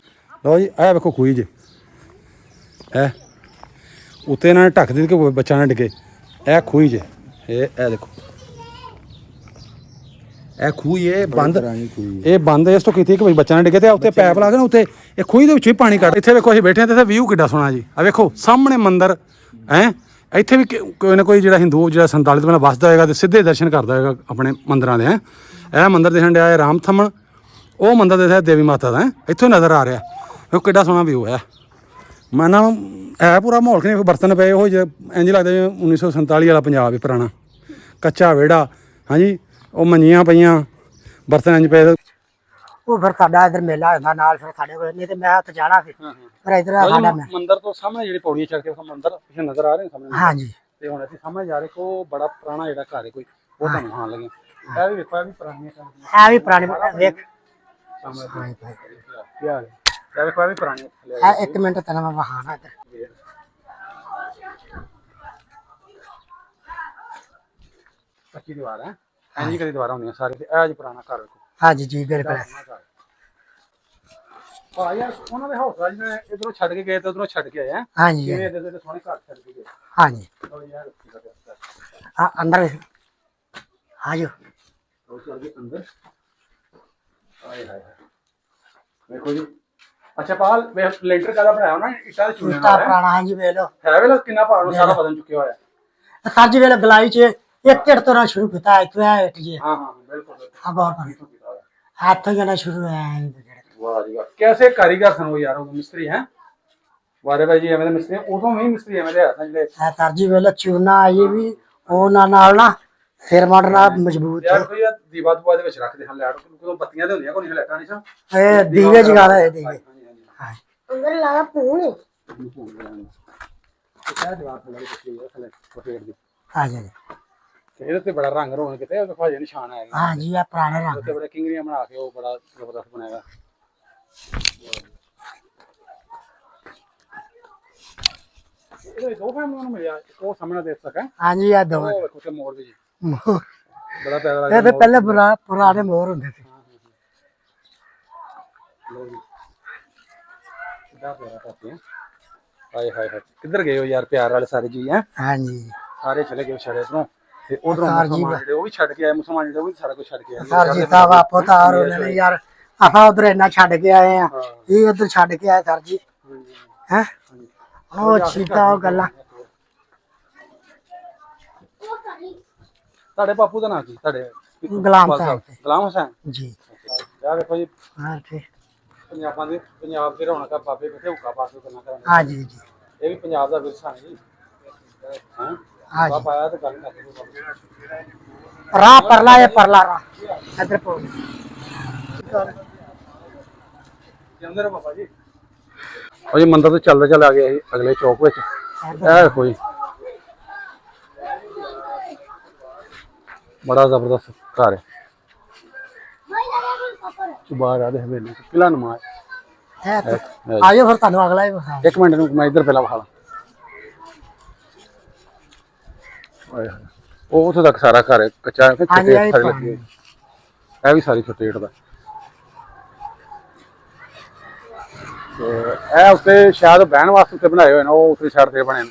ਲਓ ਜੀ ਇਹ ਵੇਖੋ ਖੂਹੀ ਜੇ ਇਹ ਉੱਤੇ ਇਹਨਾਂ ਨੇ ਢੱਕ ਦਿੱਤੀ ਕਿ ਬੱਚਾ ਨਾ ਡਿੱਗੇ। ਇਹ ਖੂਹੀ ਜੇ ਇਹ ਦੇਖੋ ਇਹ ਖੂਹੀ ਇਹ ਬੰਦ ਇਸ ਤੋਂ ਕੀਤੀ ਕਿ ਬੱਚਾ ਨਾ ਡਿੱਗੇ ਤੇ ਉੱਤੇ ਪੈਪ ਲਾ ਕੇ ਨਾ ਉੱਤੇ ਇਹ ਖੂਹੀ ਦੇ ਵਿੱਚੋਂ ਹੀ ਪਾਣੀ ਕੱਢ। ਇੱਥੇ ਵੇਖੋ ਅਸੀਂ ਬੈਠੇ ਹਾਂ ਤੇ ਵਿਊ ਕਿੱਡਾ ਸੋਹਣਾ ਜੀ। ਆ ਵੇਖੋ ਸਾਹਮਣੇ ਮੰਦਿਰ ਹੈ। ਇੱਥੇ ਵੀ ਕੋਈ ਨਾ ਕੋਈ ਜਿਹੜਾ ਹਿੰਦੂ ਜਿਹੜਾ 47 ਤੋਂ ਪਹਿਲਾਂ ਵੱਸਦਾ ਹੋਏਗਾ ਤੇ ਸਿੱਧੇ ਦਰਸ਼ਨ ਕਰਦਾ ਹੋਏਗਾ ਆਪਣੇ ਮੰਦਿਰਾਂ ਦੇ। ਇਹ ਮੰਦਿਰ ਦੇਖਣ ਡਿਆ ਰਾਮ ਥੰਮਣ ਉਹ ਮੰਦਿਰ ਦੇਖਿਆ ਦੇਵੀ ਮਾਤਾ ਦਾ ਇੱਥੋਂ ਨਜ਼ਰ ਆ ਰਿਹਾ। ਉਹ ਕਿੱਡਾ ਸੋਹਣਾ ਵਿਊ ਹੈ। ਮੈਂ ਨਾ ਇਹ ਪੂਰਾ ਮਾਹੌਲ ਨਹੀਂ ਬਰਤਨ ਪਏ ਉਹ ਇੰਝ ਲੱਗਦਾ ਜਿਵੇਂ 1947 ਵਾਲਾ ਪੰਜਾਬ ਹੀ ਪੁਰਾਣਾ ਕੱਚਾ ਵਿਹੜਾ। ਹਾਂਜੀ ਉਹ ਮੰਜੀਆਂ ਪਈਆਂ ਬਰਤਨ ਇੰਝ ਪਏ। ਉਹ ਫਿਰ ਸਾਡਾ ਇਧਰ ਮੇਲਾ ਹੁੰਦਾ ਨਾਲ ਫਿਰ ਸਾਡੇ ਕੋਲ ਨਹੀਂ ਤੇ ਮੈਂ ਉੱਥੇ ਜਾਣਾ ਸੀ ਪਰ ਇਧਰ ਸਾਡਾ ਮੰਦਿਰ ਤੋਂ ਸਾਹਮਣੇ ਜਿਹੜੀ ਪੌੜੀਆਂ ਚੜ੍ਹ ਕੇ ਮੰਦਿਰ ਪਿੱਛੇ ਨਜ਼ਰ ਆ ਰਹੇ ਸਾਹਮਣੇ। ਹਾਂਜੀ ਤੇ ਹੁਣ ਅਸੀਂ ਸਾਹਮਣੇ ਜਾ ਰਹੇ ਕੋ ਬੜਾ ਪੁਰਾਣਾ ਜਿਹੜਾ ਘਰ ਹੈ ਕੋਈ ਉਹ ਤੁਹਾਨੂੰ ਖਾਣ ਲੱਗੇ। ਇਹ ਵੀ ਵੇਖੋ ਇਹ ਵੀ ਪੁਰਾਣੀਆਂ ਇਹ ਵੀ ਪੁਰਾਣੀ ਵੇਖ ਸਾਹਮਣੇ ਕੀ ਹਾਲ ਹੈ। ਇਹ ਵੇਖੋ ਇਹ ਵੀ ਪੁਰਾਣੀਆਂ। ਇੱਕ ਮਿੰਟ ਤੈਨੂੰ ਮੈਂ ਵਹਾਣਾ ਇੱਧਰ ਕੱਚੀ ਦੀਵਾਰ ਹੈ ਐਂ ਕਦੀ ਦੀਵਾਰਾਂ ਹੁੰਦੀਆਂ ਸਾਰੇ ਤੇ ਇਹ ਅੱਜ ਪੁਰਾਣਾ ਘਰ ਵੇਖੋ ਹਾਂਜੀ ਜੀ ਬਿਲਕੁਲ ਹਾਂ ਯਾਰ ਉਹਨਾਂ ਦੇ ਹੌਸਲਾ ਜਿਹਨੇ ਇਧਰੋਂ ਛੱਡ ਕੇ ਗਏ ਤੇ ਉਧਰੋਂ ਛੱਡ ਕੇ ਆਏ ਆ ਹਾਂਜੀ ਕਿਵੇਂ ਇਹਦੇ ਸੋਹਣੇ ਘਰ ਛੱਡ ਕੇ ਗਏ ਹਾਂਜੀ ਲਓ ਯਾਰ ਅੰਦਰ ਆਜੋ ਉਹ ਚੱਲ ਗਏ ਅੰਦਰ ਆਏ ਹਾਏ ਵੇਖੋ ਜੀ ਅੱਛਾ ਪਾਲ ਵੇ ਲੈਂਟਰ ਕਾਹਦਾ ਬਣਾਇਆ ਉਹਨਾਂ ਨੇ ਇੱਟਾਂ ਦੇ ਚੂਨੇ ਇੱਟਾਂ ਨਾਲ ਪੁਰਾਣਾ ਹਾਂਜੀ ਵੇਖ ਲਓ ਹੈ ਵੇਲਾ ਕਿੰਨਾ ਭਾਰ ਨੂੰ ਸਾਰਾ ਬਦਨ ਚੁੱਕਿਆ ਹੋਇਆ ਸੱਜ ਵੇਲੇ ਗਲਾਈ ਚ ਇੱਕ ਢਿੱਡ ਤੋਂ ਸ਼ੁਰੂ ਕੀਤਾ ਇੱਥੋਂ ਆ ਇੱਟ ਜੀ ਹਾਂ ਹਾਂ ਬਿਲਕੁਲ ਆ ਬਹੁਤ ਹੱਥੋਂ ਜਾਣਾ ਸ਼ੁਰੂ ਹੋਇਆ ਵਾਹ ਜੀ ਵਾਹ कैसे कारीगर सन वो यार वो मिस्त्री हैं वारे भाई जी एवें दे मिस्त्री उदों भी मिस्त्री एवें दे हत्थां जिहड़े ਹੈ ਤਰਜੀ ਵੇਲੇ ਚੂਨਾ ਆਈ ਵੀ ਉਹਨਾਂ ਨਾਲ ਨਾ ਸਿਰ ਮੜਨਾ ਮਜ਼ਬੂਤ यार कोई दीवा दुआ दे विच रखदे हन लैट कोई बत्तियां दे हुंदियां कोई लाइटां नहीं सा ਇਹ ਦੀਵੇ ਜਗਾ ਰਹੇ ਦੀਵੇ ਹਾਂ ਅੰਦਰ ਲਾਗਾ ਪੂਣ क्या जवाब थल्ले पिछली है थल्ले पटेट दी ਹਾਂਜੀ ਇਹਦੇ ਤੇ ਬੜਾ ਰੰਗ ਰੋਣ ਕਿਤੇ ਉਹ ਭਾਜੇ ਨਿਸ਼ਾਨ ਆਇਆ ਹਾਂਜੀ ਆ ਪੁਰਾਣੇ ਰੰਗ ਤੇ ਬੜੇ ਕਿੰਗਰੀਆਂ ਬਣਾ ਕੇ ਉਹ ਬੜਾ ਜ਼ਬਰਦਸਤ ਬਣਾਇਆ ਇਹਦੇ ਦੋ ਫੈਮਲੀਆਂ ਨੂੰ ਮਿਲਿਆ ਉਹ ਸਾਹਮਣੇ ਦੇਖ ਸਕਾਂ ਹਾਂਜੀ ਆ ਦੋ ਉਹ ਵੇਖੋ ਤੇ ਮੋਰ ਵੀ ਜੀ ਮੋਰ। ਬੜਾ ਪਿਆਰਾ ਇਹ ਲੱਗਦਾ ਤੇ ਪਹਿਲੇ ਪੁਰਾਣੇ ਮੋਰ ਹੁੰਦੇ ਸੀ ਕਿੱਦਾਂ ਪਿਆਰਾ ਕਰਤੇ ਹਾਏ ਹਾਏ ਹਾਏ ਕਿੱਧਰ ਗਏ ਹੋ ਯਾਰ ਪਿਆਰ ਵਾਲੇ ਸਾਰੇ ਜੀ ਹੈ ਹਾਂਜੀ ਸਾਰੇ ਚਲੇ ਗਏ ਸ਼ਰੇ ਤੋਂ ਤੇ ਉਧਰੋਂ ਮੁਸਲਮਾਨ ਜਿਹੜੇ ਉਹ ਵੀ ਛੱਡ ਕੇ ਆਏ ਮੁਸਲਮਾਨ ਜਿਹੜੇ ਉਹ ਵੀ ਸਾਰਾ ਕੁਝ ਛੱਡ ਕੇ ਆਏ ਸਰ ਜੀ ਸਾਹਿਬ ਆਪੋ ਤਾਂ ਆ ਰਹੇ ਨੇ ਯਾਰ ਆਪਾਂ ਉਧਰ ਇੰਨਾ ਛੱਡ ਕੇ ਆਏ ਆ ਇਹ ਉਧਰ ਛੱਡ ਕੇ ਆਏ ਸਰ ਜੀ ਹੈ ਉਹ ਚੀਤਾ ਉਹ ਗੱਲਾਂ ਤੁਹਾਡੇ ਬਾਪੂ ਦਾ ਨਾਂ ਕੀ ਤੁਹਾਡੇ ਗੁਲਾਮ ਸਾਹਿਬ ਗੁਲਾਮ ਹੁਸੈਨ ਜੀ ਯਾਰ ਦੇਖੋ ਜੀ ਹਾਂ ਠੀਕ ਪੰਜਾਬ ਦੇ ਰੌਣਕਾਂ ਬਾਬੇ ਕਿੱਥੇ ਹੁੱਕਾ ਪਾ ਕੇ ਕਰਨਾ ਕਰਾਂਗੇ ਹਾਂਜੀ ਜੀ ਇਹ ਵੀ ਪੰਜਾਬ ਦਾ ਵਿਰਸਾ ਹੈ ਜੀ ਹਾਂ ਹਾਂਜੀ ਬਾਬਾ ਆਇਆ ਤੇ ਗੱਲ ਕਰਦੇ ਰਾਹ ਪਰਲਾ ਇਹ ਪਰਲਾ ਰਾਹ ਇੱਧਰ ਪੋ ਅੰਦਰ ਬਾਬਾ ਜੀ ਉਹ ਜੀ ਮੰਦਰ ਤੋਂ ਚੱਲਦਾ ਚੱਲ ਆ ਗਿਆ ਸੀ ਅਗਲੇ ਚੌਕ ਵਿੱਚ ਇਹ ਦੇਖੋ ਜੀ ਬੜਾ ਜ਼ਬਰਦਸਤ ਘਰ ਹੈ ਬਾਹਰ ਆ ਦੇ ਹਵੇਲੀ ਕਿਲਾ ਨਮਾ ਹੈ ਆਜੋ ਫਿਰ ਤੁਹਾਨੂੰ ਅਗਲਾ ਹੀ ਵਿਖਾ ਇੱਕ ਮਿੰਟ ਨੂੰ ਮੈਂ ਇੱਧਰ ਪਹਿਲਾਂ ਵਿਖਾ ਲਾਂ ਉਹ ਉੱਥੇ ਤੱਕ ਸਾਰਾ ਘਰ ਹੈ ਕੱਚਾ ਹੈ ਹਾਂਜੀ, ਛੱਟੇ ਇਹ ਸਾਰੇ ਲੱਗੇ ਹੋਏ। ਇਹ ਵੀ ਸਾਰੀ ਛੱਟੇ ਦਾ ਤੇ ਇਹ ਉੱਤੇ ਸ਼ਾਇਦ ਬਹਿਣ ਵਾਸਤੇ ਉੱਤੇ ਬਣਾਏ ਹੋਏ ਨੇ ਉਹ ਉੱਤੇ ਸਾਈਡ ਤੇ ਬਣੇ ਨੇ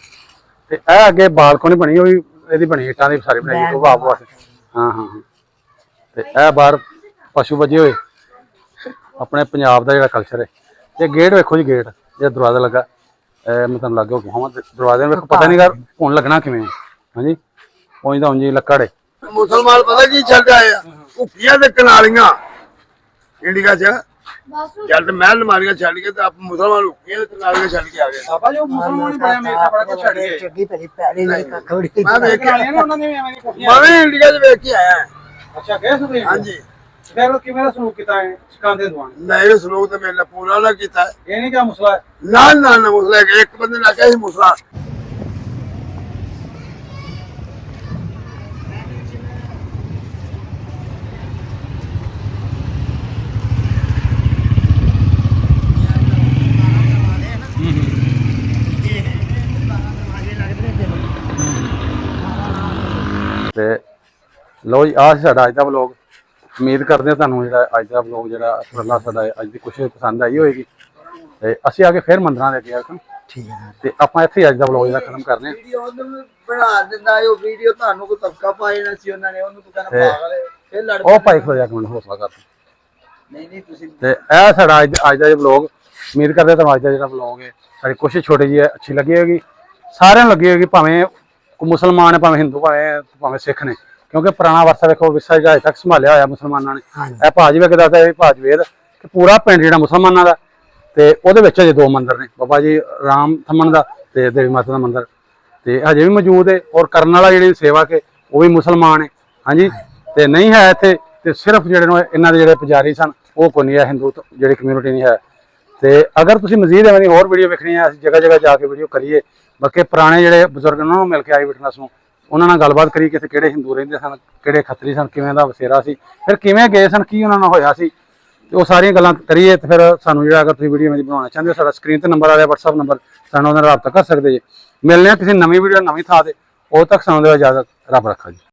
ਤੇ ਇਹ ਅੱਗੇ ਬਾਲਕੋਨੀ ਬਣੀ ਉਹ ਵੀ ਇਹਦੀ ਬਣੀ ਇੱਟਾਂ ਦੀ ਸਾਰੀ ਬਣਾਈ ਉਹ ਬਾਪ ਵਾਸਤੇ ਹਾਂ ਹਾਂ ਹਾਂ ਤੇ ਇਹ ਬਾਹਰ ਪਸ਼ੂ ਵੱਜੇ ਹੋਏ ਆਪਣੇ ਪੰਜਾਬ ਦਾ ਜਿਹੜਾ ਕਲਚਰ ਹੈ ਇਹ ਗੇਟ ਵੇਖੋ ਜੀ ਗੇਟ ਇਹ ਦਰਵਾਜ਼ਾ ਲੱਗਾ ਮੈਂ ਤੁਹਾਨੂੰ ਲੱਗ ਗਿਆ ਹਾਂ ਦਰਵਾਜ਼ੇ ਵੇਖੋ ਪਤਾ ਨਹੀਂ ਕਰ ਹੁਣ ਲੱਗਣਾ ਕਿਵੇਂ ਹਾਂਜੀ ਪਹੁੰਚਦਾ ਹੁਣ ਜੀ ਲੱਕੜ ਹੈ ਮੁਸਲਮਾਨ ਪਤਾ ਕੀ ਛੱਡ ਆਏ ਆ ਭੁੱਖੀਆਂ ਤੇ ਕਨਾਲੀਆਂ ਇੰਡੀਆ ਚ ਜਦ ਮਹਿਲ ਮਾਰੀਆਂ ਛੱਡ ਕੇ ਤੇ ਆਪ ਮੁਸਲਮਾਨ ਭੁੱਖੀਆਂ ਤੇ ਕਨਾਲੀਆਂ ਛੱਡ ਕੇ ਆ ਗਏ ਬਾਬਾ ਜੀ ਉਹ ਮੁਸਲਮਾਨ ਬੜਾ ਮੇਰਾ ਬੜਾ ਕੁਝ ਛੱਡ ਗਏ ਚੱਗੀ ਭਲੀ ਪੈਰੀ ਨਹੀਂ ਕੱਖੜੀ ਮੈਂ ਵੇਖ ਕੇ ਵਾਲੀਆਂ ਨੇ ਉਹਨਾਂ ਨੇ ਵੀ ਐਵੇਂ ਦੀ ਕੋਠੀਆਂ ਮੈਂ ਵੀ ਇੰਡੀਆ ਚ ਵੇਖ ਕੇ ਆਇਆ ਅੱਛਾ ਗਏ ਸੁਣੀ ਹਾਂਜੀ ਫਿਰ ਉਹ ਕਿਵੇਂ ਦਾ ਸਲੂਕ ਕੀਤਾ ਹੈ ਸਿਕਾਂਦੇ ਦੁਆਨ ਨਹੀਂ ਸਲੋਕ ਤੇ ਮੇਰੇ ਪੂਰਾ ਨਾ ਕੀਤਾ ਇਹ ਨਹੀਂ ਕਿ ਮਸਲਾ ਹੈ ਨਾ ਨਾ ਨਾ ਮੁਸਲਾ ਇੱਕ ਬੰਦੇ ਨੇ ਕਿਹਾ ਸੀ ਮੁਸਲਾ ਤੇ ਲੋ ਜੀ ਆਹ ਸੀ ਸਾਡਾ ਅੱਜ ਦਾ ਵਲੋਗ ਉਮੀਦ ਕਰਦੇ ਹਾਂ ਤੁਹਾਨੂੰ ਜਿਹੜਾ ਅੱਜ ਦਾ ਵਲੋਗ ਜਿਹੜਾ ਉਪਰਲਾ ਸਾਡਾ ਅੱਜ ਦੀ ਕੋਸ਼ਿਸ਼ ਪਸੰਦ ਆਈ ਹੋਏਗੀ ਤੇ ਅਸੀਂ ਆ ਕੇ ਫਿਰ ਮੰਦਰਾਂ ਦੇ ਅੱਗੇ ਆ ਠੀਕ ਹੈ ਤੇ ਆਪਾਂ ਇੱਥੇ ਅੱਜ ਦਾ ਵਲੋਗ ਜਿਹੜਾ ਖਤਮ ਕਰਨੇ ਆ ਵੀਡੀਓ ਉਹਨੂੰ ਬਣਾ ਦਿੰਦਾ ਉਹ ਵੀਡੀਓ ਤੁਹਾਨੂੰ ਕੋਈ ਤਬਕਾ ਪਾਏ ਨਾ ਸੀ ਉਹਨਾਂ ਨੇ ਉਹਨੂੰ ਤੂੰ ਕਹਿੰਦਾ ਪਾਗਲ ਹੈ ਫਿਰ ਲੜ ਉਹ ਭਾਈ ਖਲੋ ਜਾ ਕੇ ਮੈਨੂੰ ਹੌਸਲਾ ਕਰ ਨਹੀਂ ਤੁਸੀਂ ਤੇ ਇਹ ਸਾਡਾ ਅੱਜ ਦਾ ਇਹ ਵਲੋਗ ਉਮੀਦ ਕਰਦੇ ਹਾਂ ਤੁਹਾਨੂੰ ਅੱਜ ਦਾ ਜਿਹੜਾ ਵਲੋਗ ਹੈ ਸਾਡੀ ਕੋਸ਼ਿਸ਼ ਛੋਟੀ ਜਿਹੀ ਹੈ ਅੱਛੀ ਲੱਗੀ ਹੋਏਗੀ ਸਾਰਿਆਂ ਨੂੰ ਲੱਗੀ ਹੋਏਗੀ ਭਾਵੇਂ ਕੋਈ ਮੁਸਲਮਾਨ ਹੈ ਭਾਵੇਂ ਹਿੰਦੂ ਭਾਵੇਂ ਸਿੱਖ ਨੇ ਕਿਉਂਕਿ ਪੁਰਾਣਾ ਵਰਸਾ ਵੇਖੋ ਵਿਰਸਾ ਜਿਹੜਾ ਅਜੇ ਤੱਕ ਸੰਭਾਲਿਆ ਹੋਇਆ ਮੁਸਲਮਾਨਾਂ ਨੇ ਇਹ ਭਾਜ ਵੇਖ ਦੱਸਦਾ ਇਹ ਭਾਜ ਵੇਦ ਕਿ ਪੂਰਾ ਪਿੰਡ ਜਿਹੜਾ ਮੁਸਲਮਾਨਾਂ ਦਾ ਤੇ ਉਹਦੇ ਵਿੱਚ ਅਜੇ ਦੋ ਮੰਦਿਰ ਨੇ ਬਾਬਾ ਜੀ ਰਾਮ ਥੰਮਣ ਦਾ ਤੇ ਦੇਵੀ ਮਾਤਾ ਦਾ ਮੰਦਿਰ ਤੇ ਹਜੇ ਵੀ ਮੌਜੂਦ ਹੈ ਔਰ ਕਰਨ ਵਾਲਾ ਜਿਹੜੀ ਸੇਵਾ ਕੇ ਉਹ ਵੀ ਮੁਸਲਮਾਨ ਹੈ ਹਾਂਜੀ ਤੇ ਨਹੀਂ ਹੈ ਇੱਥੇ ਤੇ ਸਿਰਫ ਜਿਹੜੇ ਨੇ ਇਹਨਾਂ ਦੇ ਜਿਹੜੇ ਪੁਜਾਰੀ ਸਨ ਉਹ ਕੋਈ ਨਹੀਂ ਹੈ ਹਿੰਦੂ ਜਿਹੜੀ ਕਮਿਊਨਿਟੀ ਨਹੀਂ ਹੈ ਤੇ ਅਗਰ ਤੁਸੀਂ ਮਜ਼ੀਦ ਐਵੇਂ ਦੀ ਹੋਰ ਵੀਡੀਓ ਵੇਖਣੀ ਹੈ ਅਸੀਂ ਜਗ੍ਹਾ ਜਗ੍ਹਾ ਜਾ ਕੇ ਵੀਡੀਓ ਕਰੀਏ ਬਾਕੀ ਪੁਰਾਣੇ ਜਿਹੜੇ ਬਜ਼ੁਰਗ ਉਹਨਾਂ ਨੂੰ ਮਿਲ ਕੇ ਆਈ ਵਿਟਨੈਸ ਨੂੰ ਉਹਨਾਂ ਨਾਲ ਗੱਲਬਾਤ ਕਰੀ ਕਿ ਕਿਹੜੇ ਹਿੰਦੂ ਰਹਿੰਦੇ ਸਨ ਕਿਹੜੇ ਖੱਤਰੀ ਸਨ ਕਿਵੇਂ ਦਾ ਵਸੇਰਾ ਸੀ ਫਿਰ ਕਿਵੇਂ ਗਏ ਸਨ ਕੀ ਉਹਨਾਂ ਨਾਲ ਹੋਇਆ ਸੀ ਤੇ ਉਹ ਸਾਰੀਆਂ ਗੱਲਾਂ ਕਰੀਏ ਤੇ ਫਿਰ ਸਾਨੂੰ ਜਿਹੜਾ ਅਗਰ ਤੁਸੀਂ ਵੀਡੀਓ ਮੇਰੀ ਬਣਾਉਣਾ ਚਾਹੁੰਦੇ ਹੋ ਸਾਡਾ ਸਕਰੀਨ ਤੇ ਨੰਬਰ ਆ ਰਿਹਾ WhatsApp ਨੰਬਰ ਸਾਨੂੰ ਉਹਦੇ ਨਾਲ ਰਾਬਤਾ ਕਰ ਸਕਦੇ ਜੀ ਮਿਲਨੇ ਆ ਕਿਸੇ ਨਵੀਂ ਵੀਡੀਓ ਨਵੀਂ ਥਾਂ ਤੇ ਉਦੋਂ ਤੱਕ ਸਾਨੂੰ ਦਿਓ ਇਜਾਜ਼ਤ ਰੱਬ ਰੱਖਾ ਜੀ।